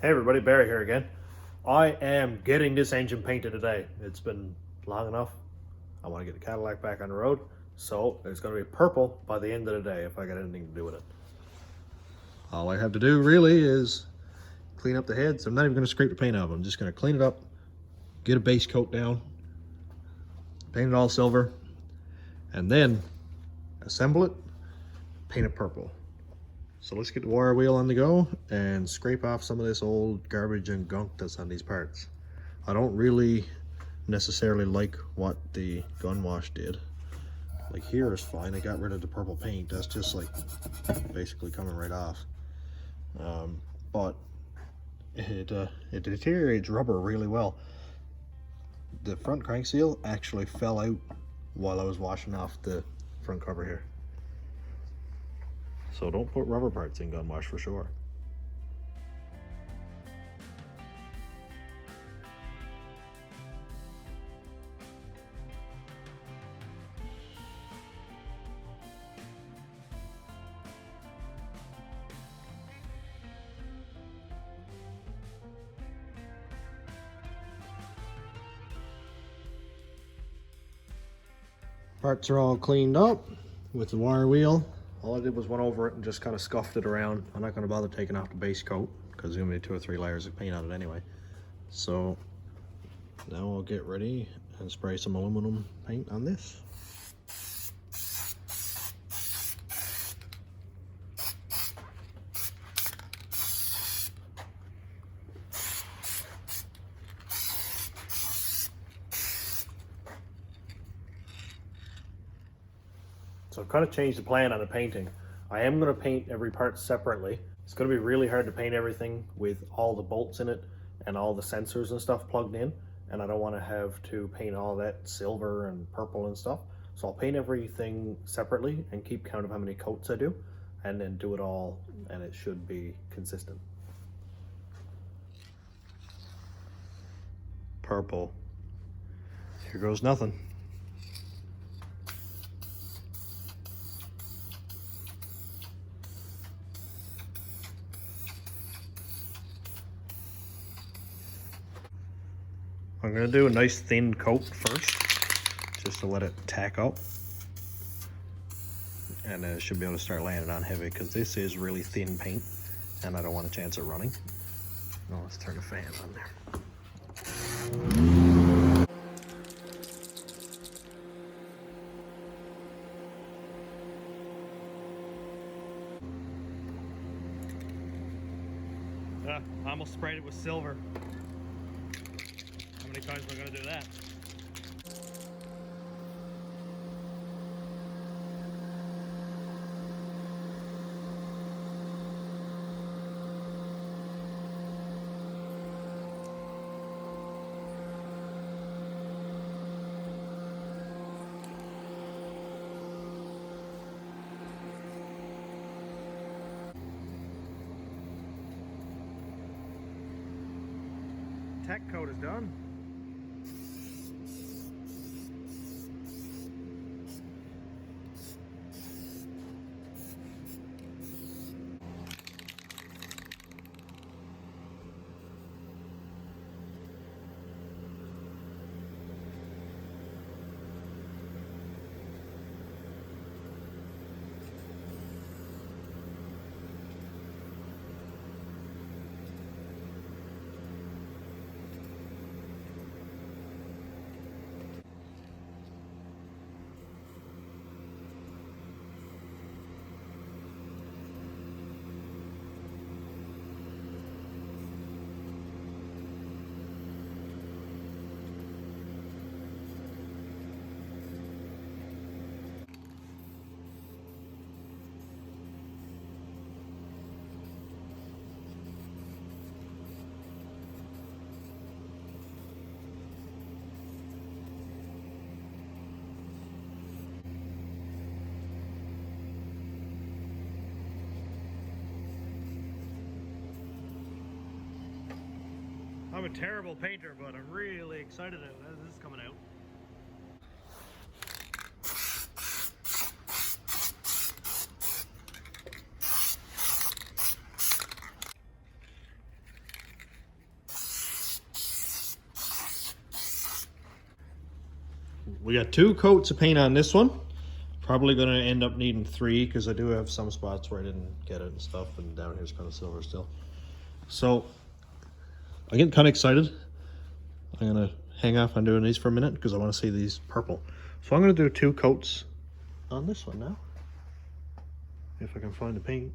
Hey everybody, Barry here again. I am getting this engine painted today. It's been long enough. I want to get the Cadillac back on the road, so it's going to be purple by the end of the day if I got anything to do with it. All I have to do really is clean up the heads. I'm not even going to scrape the paint off. I'm just going to clean it up, get a base coat down, paint it all silver, and then assemble it, paint it purple. So let's get the wire wheel on the go and scrape off some of this old garbage and gunk that's on these parts. I don't really necessarily like what the gun wash did. Like here is fine, I got rid of the purple paint. That's just like basically coming right off. But it deteriorates rubber really well. The front crank seal actually fell out while I was washing off the front cover here. So don't put rubber parts in gun wash for sure. Parts are all cleaned up with the wire wheel. All I did was went over it and just kind of scuffed it around. I'm not going to bother taking off the base coat because there's going to be 2 or 3 layers of paint on it anyway. So now I'll get ready and spray some aluminum paint on this. So I've kind of changed the plan on the painting. I am going to paint every part separately. It's going to be really hard to paint everything with all the bolts in it and all the sensors and stuff plugged in. And I don't want to have to paint all that silver and purple and stuff. So I'll paint everything separately and keep count of how many coats I do. And then do it all, and it should be consistent. Purple. Here goes nothing. I'm going to do a nice thin coat first, just to let it tack up. And then it should be able to start laying it on heavy, because this is really thin paint, and I don't want a chance of running. Oh, let's turn the fan on there. I almost sprayed it with silver. How many times am I going to do that? Tech coat is done. I'm a terrible painter, but I'm really excited that this is coming out. we got 2 coats of paint on this one. Probably going to end up needing 3 because I do have some spots where I didn't get it and stuff, and down here's kind of silver still. So I'm getting kind of excited. I'm going to hang off on doing these for a minute because I want to see these purple. So I'm going to do 2 coats on this one now, if I can find the paint.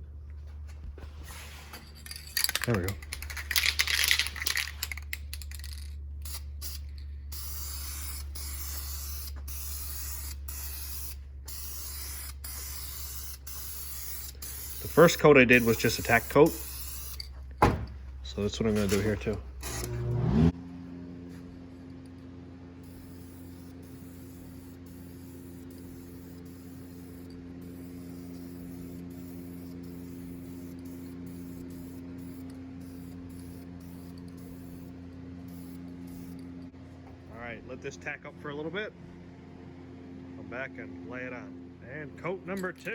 There we go. The first coat I did was just a tack coat, so that's what I'm going to do here too. All right, let this tack up for a little bit. Come back and lay it on. And coat number 2.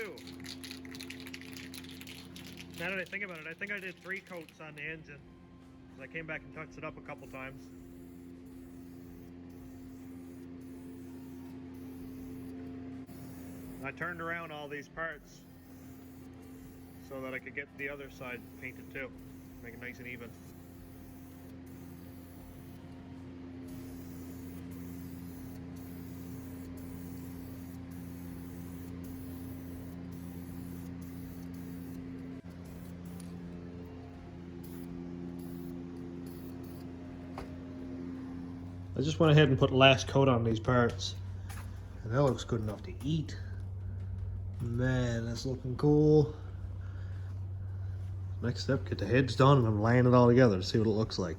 Now that I think about it, I think I did 3 coats on the engine. I came back and touched it up a couple times. I turned around all these parts so that I could get the other side painted too. Make it nice and even. I just went ahead and put the last coat on these parts, and that looks good enough to eat. Man, that's looking cool. Next step, get the heads done, and I'm laying it all together to see what it looks like.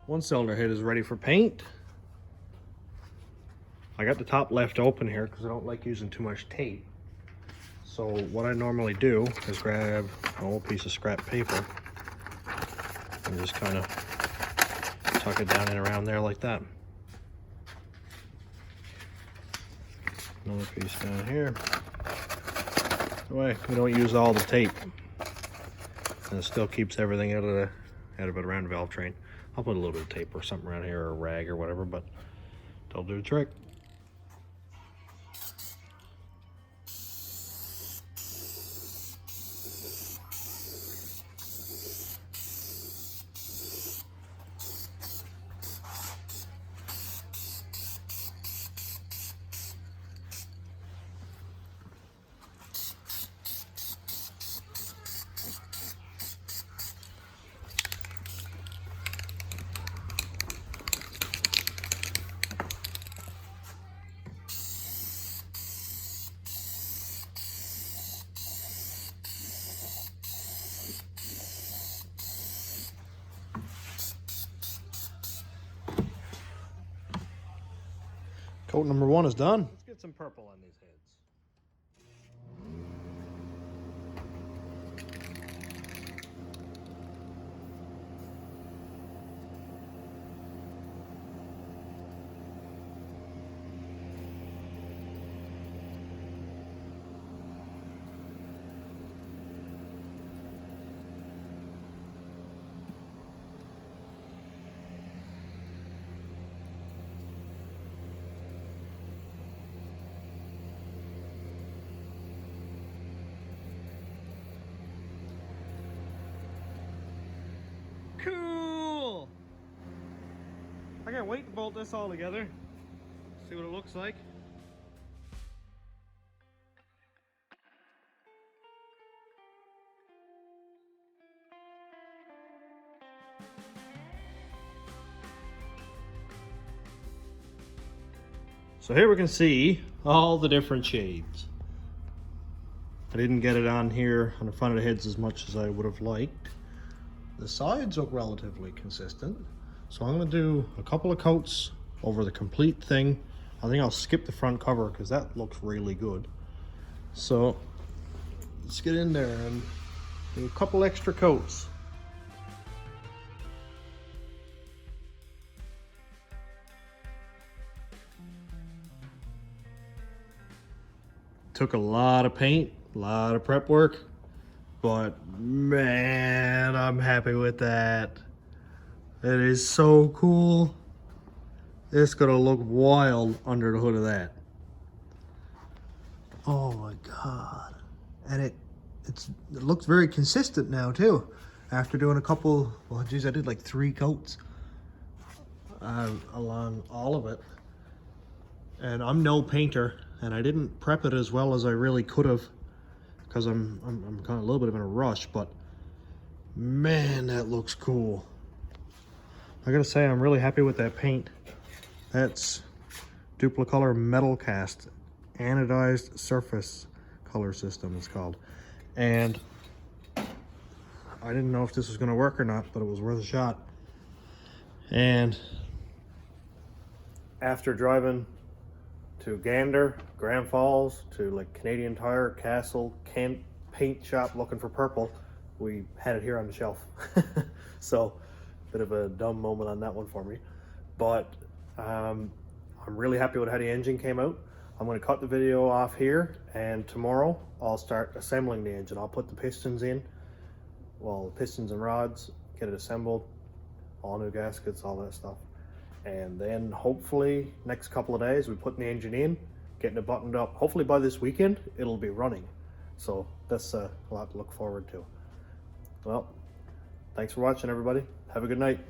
One cylinder head is ready for paint. I got the top left open here because I don't like using too much tape. So what I normally do is grab an old piece of scrap paper and just kind of tuck it down and around there like that. Another piece down here. That way we don't use all the tape, and it still keeps everything out of it around the valve train. I'll put a little bit of tape or something around here, or a rag or whatever, but it'll do the trick. Coat number 1 is done. Let's get some purple on these heads. Cool! I can't wait to bolt this all together. See what it looks like. So here we can see all the different shades. I didn't get it on here on the front of the heads as much as I would have liked, The sides look relatively consistent. So I'm gonna do a couple of coats over the complete thing. I think I'll skip the front cover because that looks really good. So let's get in there and do a couple extra coats. Took a lot of paint, a lot of prep work, but man, I'm happy with that. It is so cool. It's gonna look wild under the hood of that. Oh my God. And it looks very consistent now too. After doing a couple, well geez, I did like 3 coats along all of it. And I'm no painter, and I didn't prep it as well as I really could have because I'm kind of a little bit in a rush, but man, that looks cool. I gotta say, I'm really happy with that paint. That's Duplicolor Metal Cast Anodized Surface Color System, it's called. And I didn't know if this was gonna work or not, but it was worth a shot. And after driving to Gander, Grand Falls, to like Canadian Tire, Castle, Kent paint shop looking for purple, we had it here on the shelf. So, bit of a dumb moment on that one for me. But I'm really happy with how the engine came out. I'm going to cut the video off here, and tomorrow I'll start assembling the engine. I'll put the pistons in, well, pistons and rods, get it assembled, all new gaskets, all that stuff. And then hopefully next couple of days we put the engine in, getting it buttoned up. Hopefully by this weekend it'll be running. So that's a lot to look forward to. Well, thanks for watching, everybody. Have a good night.